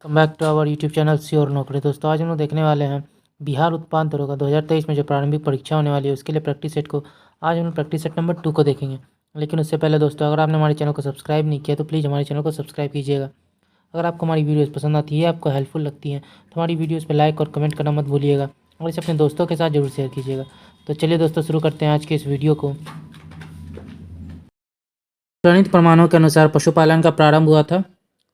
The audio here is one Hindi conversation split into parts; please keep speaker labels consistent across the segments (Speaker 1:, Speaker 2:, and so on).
Speaker 1: Come back to our YouTube channel sure Naukri. दोस्तों आज हम लोग देखने वाले हैं बिहार उत्पाद दरोगा 2023 में जो प्रारंभिक परीक्षा होने वाली है उसके लिए प्रैक्टिस सेट को आज हम लोग प्रैक्टिस सेट नंबर 2 को देखेंगे। लेकिन उससे पहले दोस्तों अगर आपने हमारे चैनल को सब्सक्राइब नहीं किया तो प्लीज़ हमारे चैनल को सब्सक्राइब कीजिएगा। अगर आपको हमारी वीडियोज़ पसंद आती है, आपको हेल्पफुल लगती है तो हमारी वीडियोज़ पर लाइक और कमेंट करना मत भूलिएगा और इसे अपने दोस्तों के साथ जरूर शेयर कीजिएगा। तो चलिए दोस्तों शुरू करते हैं आज के इस वीडियो को। प्रणीत प्रमाणों के अनुसार पशुपालन का प्रारंभ हुआ था।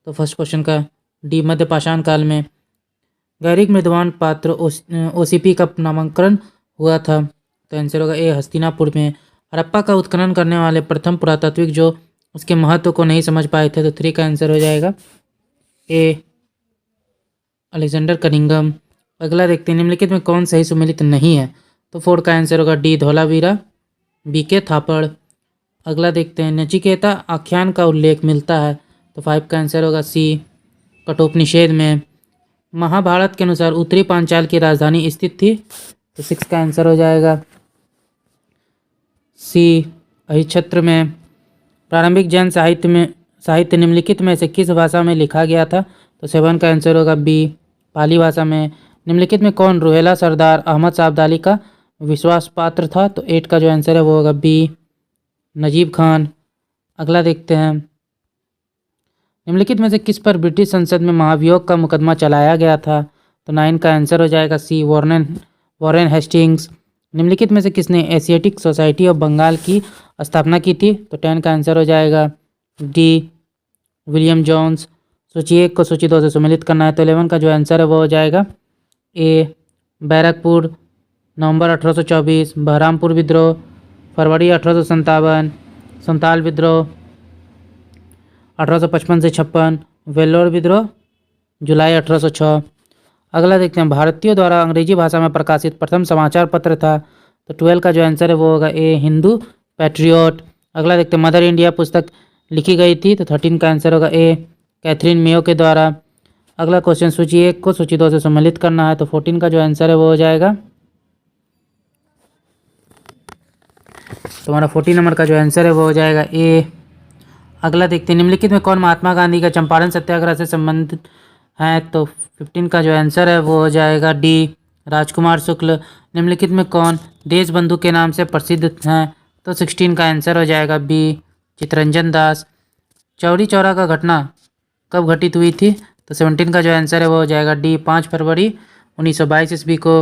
Speaker 1: तो फर्स्ट क्वेश्चन का डी मध्य पाषाण काल में। गैरिक मृदवान पात्र ओसीपी का नामांकन हुआ था। तो आंसर होगा ए हस्तिनापुर में। हड़प्पा का उत्खनन करने वाले प्रथम पुरातात्विक जो उसके महत्व को नहीं समझ पाए थे। तो 3 का आंसर हो जाएगा ए अलेक्जेंडर कनिंघम। अगला देखते हैं निम्नलिखित में कौन सही सुमेलित नहीं है। तो 4 का आंसर होगा डी धौलावीरा। बी के थापड़। अगला देखते हैं नचिकेता आख्यान का उल्लेख मिलता है। तो 5 का आंसर होगा सी कठोपनिषेध में। महाभारत के अनुसार उत्तरी पांचाल की राजधानी स्थित थी। तो 6 का आंसर हो जाएगा सी अहिच्छत्र में। प्रारंभिक जैन साहित्य निम्नलिखित में से किस भाषा में लिखा गया था। तो 7 का आंसर होगा बी पाली भाषा में। निम्नलिखित में कौन रोहेला सरदार अहमद शाह अब्दाली का विश्वास पात्र था। तो 8 का जो आंसर है वो होगा बी नजीब खान। अगला देखते हैं निम्नलिखित में से किस पर ब्रिटिश संसद में महाभियोग का मुकदमा चलाया गया था। तो 9 का आंसर हो जाएगा सी वॉरेन हेस्टिंग्स। निम्नलिखित में से किसने एशियाटिक सोसाइटी ऑफ बंगाल की स्थापना की थी। तो 10 का आंसर हो जाएगा डी विलियम जोन्स। सूची 1 को सूची 2 से सम्मिलित करना है। तो 11 का जो आंसर है वो हो जाएगा ए बैरकपुर। नवंबर 1824 बहरामपुर विद्रोह। फरवरी 1857 संताल विद्रोह। 1855 से 56 वेल्लोर विद्रोह। जुलाई 1806। अगला देखते हैं भारतीयों द्वारा अंग्रेजी भाषा में प्रकाशित प्रथम समाचार पत्र था। तो 12 का जो आंसर है वो होगा ए हिंदू पैट्रियट। अगला देखते हैं मदर इंडिया पुस्तक लिखी गई थी। तो 13 का आंसर होगा ए कैथरीन मेयो के द्वारा। अगला क्वेश्चन सूची 1 को सूची 2 से सम्मिलित करना है। तो 14 का जो आंसर है वो हो जाएगा तो हमारा 14 नंबर का जो आंसर है वो हो जाएगा ए। अगला देखते हैं निम्नलिखित में कौन महात्मा गांधी का चंपारण सत्याग्रह से संबंधित है। तो 15 का जो आंसर है वो हो जाएगा डी राजकुमार शुक्ल। निम्नलिखित में कौन देशबंधु के नाम से प्रसिद्ध हैं। तो 16 का आंसर हो जाएगा बी चितरंजन दास। चौरी चौरा का घटना कब घटित हुई थी। तो 17 का जो आंसर है वो हो जाएगा डी 5 फरवरी 1922 ईस्वी को।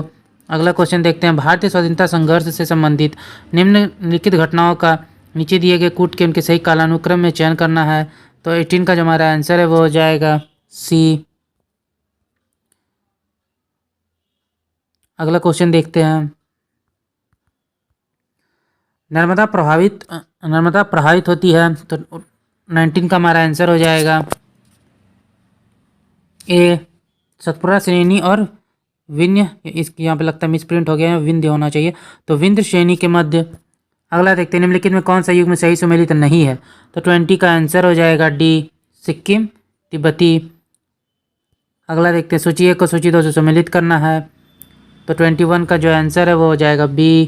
Speaker 1: अगला क्वेश्चन देखते हैं भारतीय स्वतंत्रता संघर्ष से संबंधित निम्नलिखित घटनाओं का नीचे दिए गए कूट के उनके सही कालानुक्रम में चयन करना है। तो 18 का जो हमारा आंसर है वो हो जाएगा सी। अगला क्वेश्चन देखते हैं नर्मदा प्रभावित होती है। तो 19 का हमारा आंसर हो जाएगा ए सतपुरा श्रेणी और विंध्य। इसके यहाँ पे लगता है मिसप्रिंट हो गया है, विंध्य होना चाहिए। तो विंध्य श्रेणी के मध्य। अगला देखते हैं निम्नलिखित में कौन सा युग में सही सुमेलित नहीं है। तो 20 का आंसर हो जाएगा डी सिक्किम तिब्बती। अगला देखते हैं सूची 1 को सूची 2 से सम्मिलित करना है। तो 21 का जो आंसर है वो हो जाएगा बी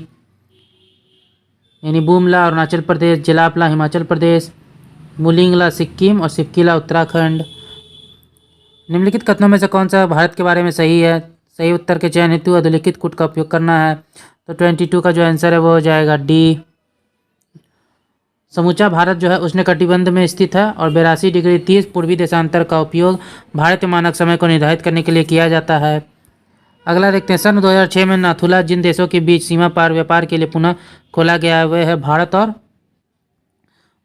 Speaker 1: यानी बूमला अरुणाचल प्रदेश, जलापला हिमाचल प्रदेश, मुलिंगला सिक्किम और सिपकिला उत्तराखंड। निम्नलिखित कथनों में से कौन सा भारत के बारे में सही है। सही उत्तर के चयन हेतु अधोलिखित कूट का उपयोग करना है। तो 22 का जो आंसर है वो हो जाएगा डी समूचा भारत जो है उष्णकटिबंध में स्थित है और 82 डिग्री 30 पूर्वी देशांतर का उपयोग भारतीय मानक समय को निर्धारित करने के लिए किया जाता है। अगला देखते हैं सन 2006 में नाथुला जिन देशों के बीच सीमा पार व्यापार के लिए पुनः खोला गया है वह है भारत और।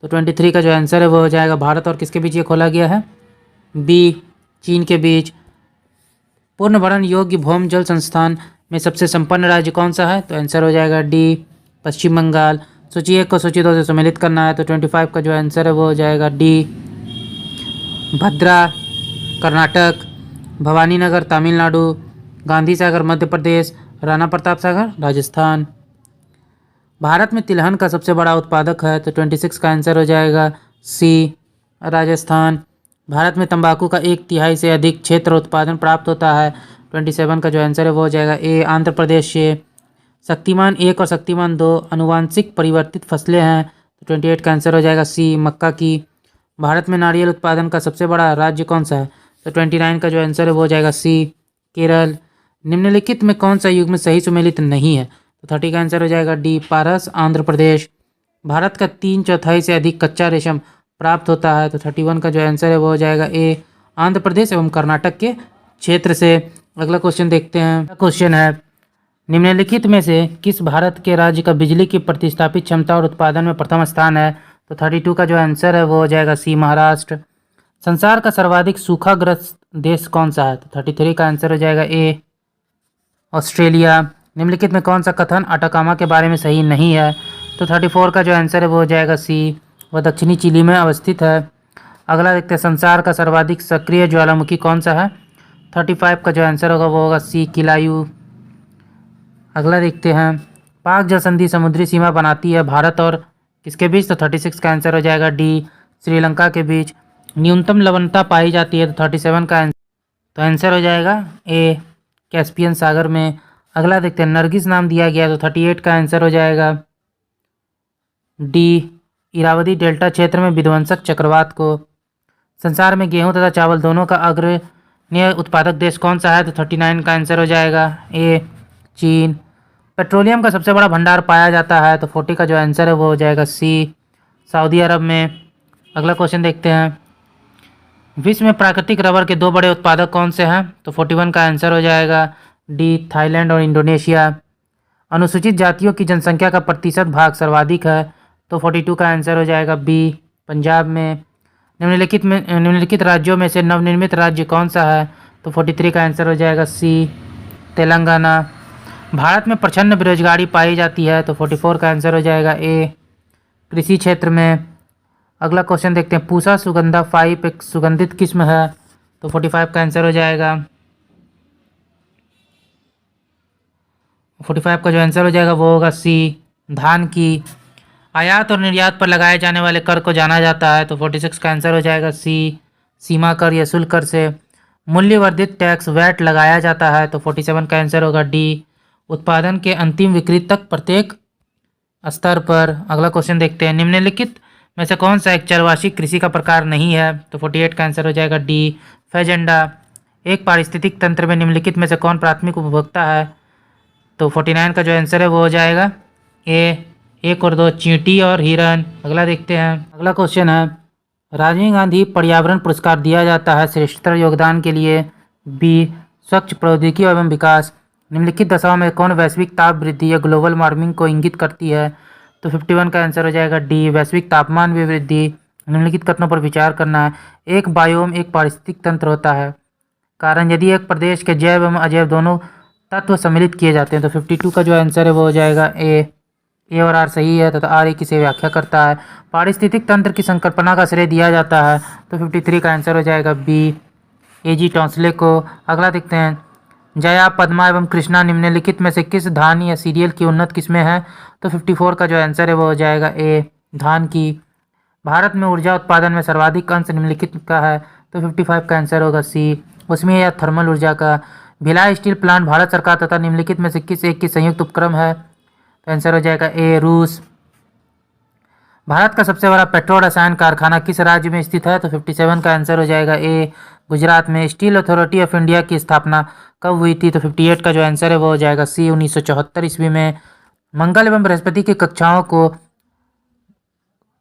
Speaker 1: तो 23 का जो आंसर है वो हो जाएगा भारत और किसके बीच ये खोला गया है बी चीन के बीच। पूर्ण भरण योग्य भौम जल संस्थान में सबसे संपन्न राज्य कौन सा है। तो आंसर हो जाएगा डी पश्चिम बंगाल। सूची 1 को सूची 2 से सम्मिलित करना है। तो 25 का जो आंसर है वो हो जाएगा डी भद्रा कर्नाटक, भवानीनगर तमिलनाडु, गांधी सागर मध्य प्रदेश, राणा प्रताप सागर राजस्थान। भारत में तिलहन का सबसे बड़ा उत्पादक है। तो 26 का आंसर हो जाएगा सी राजस्थान। भारत में तंबाकू का 1/3 से अधिक क्षेत्र उत्पादन प्राप्त होता है। 27 का जो आंसर है वो हो जाएगा ए आंध्र प्रदेश से। शक्तिमान 1 और शक्तिमान 2 अनुवांशिक परिवर्तित फसलें हैं। तो 28 का आंसर हो जाएगा सी मक्का की। भारत में नारियल उत्पादन का सबसे बड़ा राज्य कौन सा है। तो 29 का जो आंसर है वो हो जाएगा सी केरल। निम्नलिखित में कौन सा युग्म सही सुमेलित नहीं है? तो 30 का आंसर हो जाएगा डी पारस आंध्र प्रदेश। भारत का 3/4 से अधिक कच्चा रेशम प्राप्त होता है। तो 31 का जो आंसर है वो हो जाएगा ए आंध्र प्रदेश एवं कर्नाटक के क्षेत्र से। अगला क्वेश्चन देखते हैं। क्वेश्चन है निम्नलिखित में से किस भारत के राज्य का बिजली की प्रतिस्थापित क्षमता और उत्पादन में प्रथम स्थान है? तो 32 का जो आंसर है वो हो जाएगा सी महाराष्ट्र। संसार का सर्वाधिक सूखाग्रस्त देश कौन सा है? तो 33 का आंसर हो जाएगा ए ऑस्ट्रेलिया। निम्नलिखित में कौन सा कथन अटाकामा के बारे में सही नहीं है? तो 34 का जो आंसर है वो हो जाएगा सी, वह दक्षिणी चिली में अवस्थित है। अगला देखते हैं संसार का सर्वाधिक सक्रिय ज्वालामुखी कौन सा है? 35 का जो आंसर होगा वो होगा सी किलायू। अगला देखते हैं पाक जल संधि समुद्री सीमा बनाती है भारत और किसके बीच? तो 36 का आंसर हो जाएगा डी श्रीलंका के बीच। न्यूनतम लवणता पाई जाती है। तो 37 का आंसर हो जाएगा ए कैस्पियन सागर में। अगला देखते हैं नरगिस नाम दिया गया। तो 38 का आंसर हो जाएगा डी इरावदी डेल्टा क्षेत्र में विध्वंसक चक्रवात को। संसार में गेहूं तथा चावल दोनों का अग्रणी उत्पादक देश कौन सा है? तो 39 का आंसर हो जाएगा ए चीन। पेट्रोलियम का सबसे बड़ा भंडार पाया जाता है। तो 40 का जो आंसर है वो हो जाएगा सी सऊदी अरब में। अगला क्वेश्चन देखते हैं विश्व में प्राकृतिक रबर के 2 बड़े उत्पादक कौन से हैं? तो 41 का आंसर हो जाएगा डी थाईलैंड और इंडोनेशिया। अनुसूचित जातियों की जनसंख्या का प्रतिशत भाग सर्वाधिक है। तो 42 का आंसर हो जाएगा बी पंजाब में। निम्नलिखित राज्यों में से नवनिर्मित राज्य कौन सा है? तो 43 का आंसर हो जाएगा सी तेलंगाना। भारत में प्रचंड बेरोजगारी पाई जाती है। तो 44 का आंसर हो जाएगा ए कृषि क्षेत्र में। अगला क्वेश्चन देखते हैं पूसा सुगंधा 5 एक सुगंधित किस्म है। तो 45 का आंसर हो जाएगा 45 का जो आंसर हो जाएगा वो होगा सी धान की। आयात और निर्यात पर लगाए जाने वाले कर को जाना जाता है। तो 46 का आंसर हो जाएगा सी सीमा कर या शुल्क कर से। मूल्यवर्धित टैक्स वैट लगाया जाता है। तो 47 का आंसर होगा डी उत्पादन के अंतिम विक्रेता तक प्रत्येक स्तर पर। अगला क्वेश्चन देखते हैं निम्नलिखित में से कौन सा एक चरवासी कृषि का प्रकार नहीं है? तो 48 का आंसर हो जाएगा डी फेजेंडा। एक पारिस्थितिक तंत्र में निम्नलिखित में से कौन प्राथमिक उपभोक्ता है? तो 49 का जो आंसर है वो हो जाएगा ए 1 और 2 चींटी और हिरन। अगला देखते हैं। अगला क्वेश्चन है राजीव गांधी पर्यावरण पुरस्कार दिया जाता है श्रेष्ठतर योगदान के लिए। बी स्वच्छ प्रौद्योगिकी एवं विकास। निम्नलिखित दशाओं में कौन वैश्विक ताप वृद्धि या ग्लोबल वार्मिंग को इंगित करती है? तो 51 का आंसर हो जाएगा डी वैश्विक तापमान में वृद्धि। निम्नलिखित कथनों पर विचार करना है। एक बायोम एक पारिस्थितिक तंत्र होता है। कारण यदि एक प्रदेश के जैव एवं अजैव दोनों तत्व सम्मिलित किए जाते हैं। तो 52 का जो आंसर है वो हो जाएगा ए और आर सही है तथा आर किसे व्याख्या करता है। पारिस्थितिक तंत्र की संकल्पना का श्रेय दिया जाता है। तो 53 का आंसर हो जाएगा बी एजी टॉन्सले को। अगला देखते हैं जया पद्मा एवं कृष्णा निम्नलिखित में से किस धान या सीरियल की उन्नत किस्में हैं? तो 54 का जो आंसर है वो हो जाएगा ए धान की। भारत में ऊर्जा उत्पादन में सर्वाधिक अंश निम्नलिखित का है। तो 55 का आंसर होगा सी ऊष्मीय या थर्मल ऊर्जा का। भिलाई स्टील प्लांट भारत सरकार तथा निम्नलिखित में से किस एक की संयुक्त उपक्रम है? तो आंसर हो जाएगा ए रूस। भारत का सबसे बड़ा पेट्रोल रसायन कारखाना किस राज्य में स्थित है? तो 57 का आंसर हो जाएगा ए गुजरात में। स्टील अथॉरिटी ऑफ इंडिया की स्थापना कब हुई थी? तो 58 का जो आंसर है वो हो जाएगा सी 1974 ईस्वी में। मंगल एवं बृहस्पति की कक्षाओं को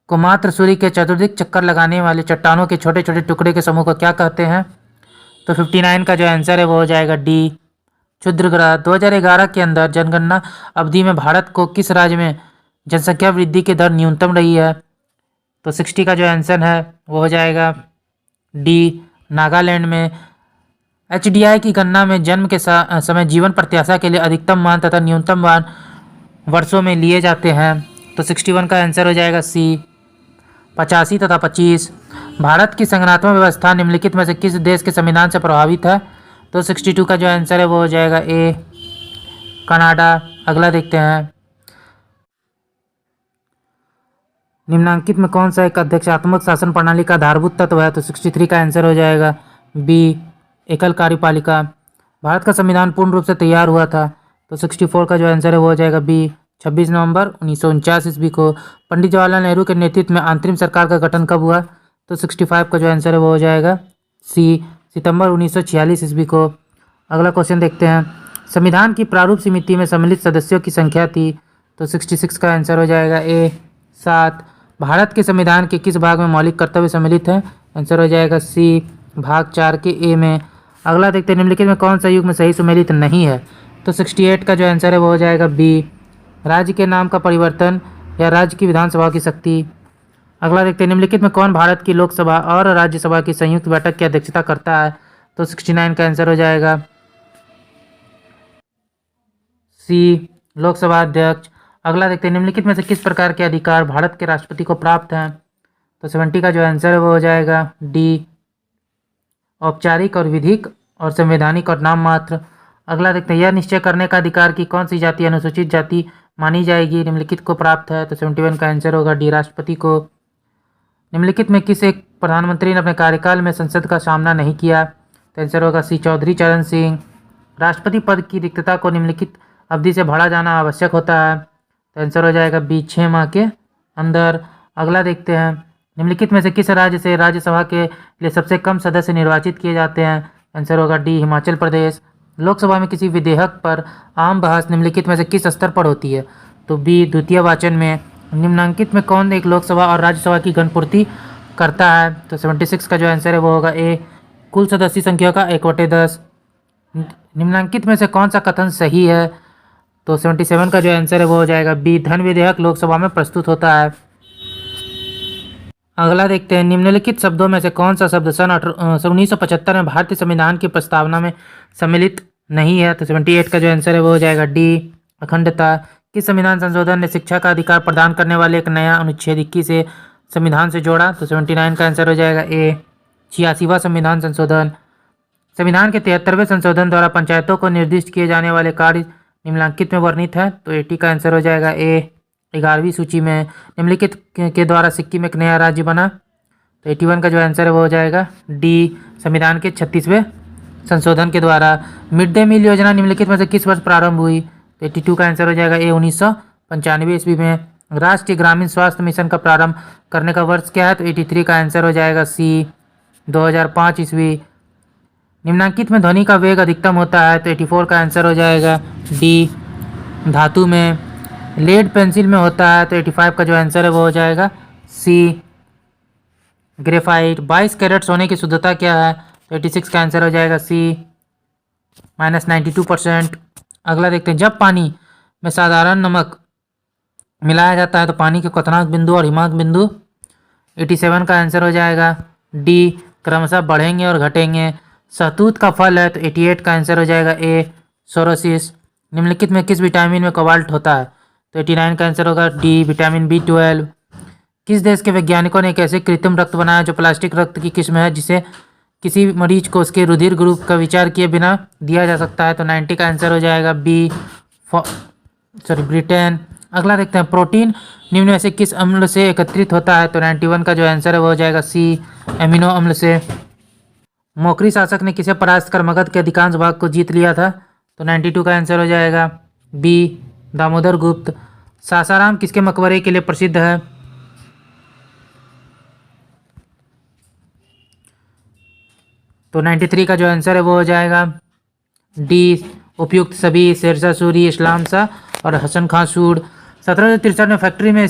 Speaker 1: मात्र सूर्य के चतुर्दिक चक्कर लगाने वाले चट्टानों के छोटे छोटे टुकड़े के समूह को क्या कहते हैं? तो 59 का जो आंसर है वो हो जाएगा डी क्षुद्र ग्रह। 2011 के अंदर जनगणना अवधि में भारत को किस राज्य में जनसंख्या वृद्धि की दर न्यूनतम रही है? तो 60 का जो आंसर है वो हो जाएगा डी नागालैंड में। एचडीआई की गणना में जन्म के समय जीवन प्रत्याशा के लिए अधिकतम मान तथा न्यूनतम मान वर्षों में लिए जाते हैं। तो 61 का आंसर हो जाएगा सी 85 तथा 25। भारत की संगठनात्मक व्यवस्था निम्नलिखित में से किस देश के संविधान से प्रभावित है? तो 62 का जो आंसर है वो हो जाएगा ए कनाडा। अगला देखते हैं निम्नांकित में कौन सा एक अध्यक्षात्मक शासन प्रणाली का आधारभूत तत्व है? तो 63 का आंसर हो जाएगा बी एकल कार्यपालिका। भारत का संविधान पूर्ण रूप से तैयार हुआ था। तो 64 का जो आंसर है वो हो जाएगा बी 26 नवंबर 1949 ईस्वी को। पंडित जवाहरलाल नेहरू के नेतृत्व में अंतरिम सरकार का गठन कब हुआ? तो 65 का जो आंसर है वो हो जाएगा सी सितंबर 1946 ईस्वी को। अगला क्वेश्चन देखते हैं। संविधान की प्रारूप समिति में सम्मिलित सदस्यों की संख्या थी, तो 66 का आंसर हो जाएगा ए 7। भारत के संविधान के किस भाग में मौलिक कर्तव्य सम्मिलित है? आंसर हो जाएगा सी भाग 4 के ए में। अगला देखते हैं। निम्नलिखित में कौन सा युग्म सही सम्मिलित नहीं है? तो 68 का जो आंसर है वो हो जाएगा बी राज्य के नाम का परिवर्तन या राज्य की विधानसभा की शक्ति। अगला देखते हैं। निम्नलिखित में कौन भारत की लोकसभा और राज्यसभा की संयुक्त बैठक की अध्यक्षता करता है? तो 69 का आंसर हो जाएगा सी लोकसभा अध्यक्ष। अगला देखते हैं। निम्नलिखित में से किस प्रकार के अधिकार भारत के राष्ट्रपति को प्राप्त हैं? तो 70 का जो आंसर है वो हो जाएगा डी औपचारिक और विधिक और संवैधानिक और नाम मात्र। अगला देखते हैं। यह निश्चय करने का अधिकार की कौन सी जाति अनुसूचित जाति मानी जाएगी निम्नलिखित को प्राप्त है? तो 71 का आंसर होगा डी राष्ट्रपति को। निम्नलिखित में किस एक प्रधानमंत्री ने अपने कार्यकाल में संसद का सामना नहीं किया? तो आंसर होगा सी चौधरी चरण सिंह। राष्ट्रपति पद की रिक्तता को निम्नलिखित अवधि से भरा जाना आवश्यक होता है? तो आंसर हो जाएगा बी 6 माह के अंदर। अगला देखते हैं। निम्नलिखित में से किस राज्य से राज्यसभा के लिए सबसे कम सदस्य निर्वाचित किए जाते हैं? आंसर होगा डी हिमाचल प्रदेश। लोकसभा में किसी विधेयक पर आम बहस निम्नलिखित में से किस स्तर पर होती है? तो बी द्वितीय वाचन में। निम्नांकित में कौन एक लोकसभा और राज्यसभा की गणपूर्ति करता है? तो 76 का जो आंसर है वो होगा ए कुल सदस्य संख्या का 1/10। निम्नांकित में से कौन सा कथन सही है? तो 77 का जो आंसर है वो हो जाएगा बी धन विधेयक लोकसभा में प्रस्तुत होता है। अगला देखते हैं। निम्नलिखित शब्दों में से कौन सा शब्द सन 1975 में भारतीय संविधान की प्रस्तावना में सम्मिलित नहीं है? तो 78 का जो आंसर है वो हो जाएगा डी अखंडता। किस संविधान संशोधन ने शिक्षा का अधिकार प्रदान करने वाले एक नया अनुच्छेद 21 से संविधान से जोड़ा? तो 79 का आंसर हो जाएगा ए 86वां संविधान संशोधन। संविधान के 73वें संशोधन द्वारा पंचायतों को निर्दिष्ट किए जाने वाले कार्य निम्नलिखित में वर्णित है? तो 80 का आंसर हो जाएगा ए 11वीं सूची में। निम्नलिखित के द्वारा सिक्किम एक नया राज्य बना? तो 81 का जो आंसर है वो हो जाएगा डी संविधान के 36वें संशोधन के द्वारा। मिड डे मील योजना निम्नलिखित में से किस वर्ष प्रारंभ हुई? तो 82 का आंसर हो जाएगा ए 1995 ईस्वी में। राष्ट्रीय ग्रामीण स्वास्थ्य मिशन का प्रारंभ करने का वर्ष क्या है? तो 83 का आंसर हो जाएगा सी 2005 ईस्वी। निम्नांकित में ध्वनि का वेग अधिकतम होता है? तो 84 का आंसर हो जाएगा डी धातु में। लेड पेंसिल में होता है? तो 85 का जो आंसर है वो हो जाएगा सी ग्रेफाइट। 22 कैरेट सोने की शुद्धता क्या है? तो 86 का आंसर हो जाएगा सी -92%। अगला देखते हैं। जब पानी में साधारण नमक मिलाया जाता है तो पानी के क्वथनांक बिंदु और हिमांक बिंदु 87 का आंसर हो जाएगा डी क्रमशः बढ़ेंगे और घटेंगे। शहतूत का फल है? तो 88 का आंसर हो जाएगा ए सोरोसिस। निम्नलिखित में किस विटामिन में कोबाल्ट होता है? तो 89 का आंसर होगा डी विटामिन B12। किस देश के वैज्ञानिकों ने एक ऐसे कृत्रिम रक्त बनाया जो प्लास्टिक रक्त की किस्म है जिसे किसी मरीज को उसके रुधिर ग्रुप का विचार किए बिना दिया जा सकता है? तो 90 का आंसर हो जाएगा बी ब्रिटेन। अगला देखते हैं। प्रोटीन निम्न में से किस अम्ल से एकत्रित होता है? तो 91 का जो आंसर है वो हो जाएगा सी एमिनो अम्ल से। मौखरी शासक ने किसे परास्त कर मगध के अधिकांश भाग को जीत लिया था? तो 92 का आंसर हो जाएगा बी दामोदर गुप्त। सासाराम किसके मकबरे के लिए प्रसिद्ध है? तो 93 का जो आंसर है वो हो जाएगा डी उपयुक्त सभी शेरशाह सूरी, इस्लाम शाह और हसन खां सूर। 1763 में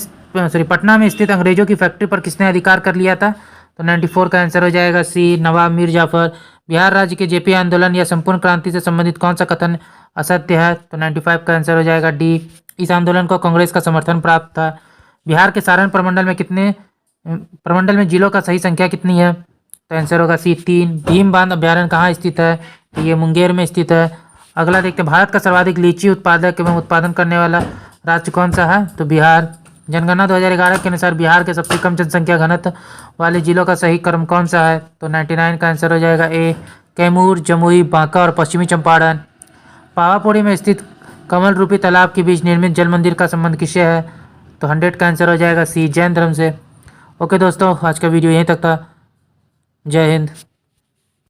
Speaker 1: पटना में स्थित अंग्रेजों की फैक्ट्री पर किसने अधिकार कर लिया था? तो 94 का आंसर हो जाएगा सी नवाब मीर जाफर। बिहार राज्य के जेपी आंदोलन या संपूर्ण क्रांति से संबंधित कौन सा कथन असत्य है? तो 95 का आंसर हो जाएगा डी इस आंदोलन को कांग्रेस का समर्थन प्राप्त था। बिहार के सारण प्रमंडल में जिलों का सही संख्या कितनी है? तो आंसर होगा सी 3। भीम बांध अभ्यारण्य कहाँ स्थित है? तो ये मुंगेर में स्थित है। अगला देखते हैं। भारत का सर्वाधिक लीची उत्पादक एवं उत्पादन करने वाला राज्य कौन सा है? तो बिहार। जनगणना 2011 के अनुसार बिहार के सबसे कम जनसंख्या घनत्व वाले जिलों का सही क्रम कौन सा है? तो 99 का आंसर हो जाएगा ए कैमूर, जमुई, बांका और पश्चिमी चंपारण। पावापुरी में स्थित कमल रूपी तालाब के बीच निर्मित जल मंदिर का संबंध किससे है? तो 100 का आंसर हो जाएगा सी जैन धर्म से। ओके दोस्तों, आज का वीडियो यहीं तक था। जय हिंद।